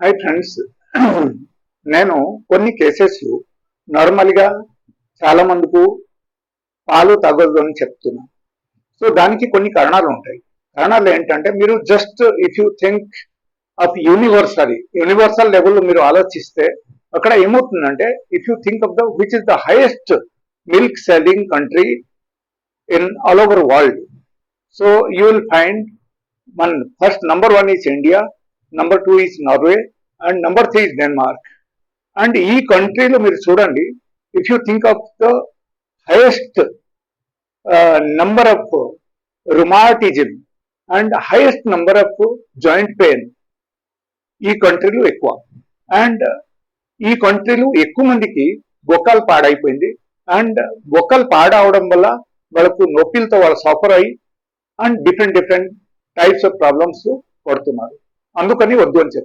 Hi friends, నేను కొన్ని cases నార్మల్గా చాలా మందికి పాలు తాగొద్దు అని చెప్తున్నా. సో దానికి కొన్ని కారణాలు ఉంటాయి. కారణాలు ఏంటంటే, మీరు just if you think of universal level మీరు ఆలోచిస్తే అక్కడ ఏమవుతుందంటే, if you think of the which is the highest milk selling country in all over world. So you will find first number one is India, number two is Norway, and number three is Denmark. And ఈ కంట్రీలో మీరు చూడండి, if you think of the highest number of rheumatism and highest number of joint pain ఈ కంట్రీలో ఎక్కువ. And ఈ కంట్రీలో ఎక్కువ మందికి బొక్కలు పాడైపోయింది. అండ్ బొక్కలు పాడవడం వల్ల వాళ్ళకు నొప్పిలతో వాళ్ళు సఫర్ అయ్యి and different types of problems పడుతున్నారు. అందుకని వద్దు అని చెప్తారు.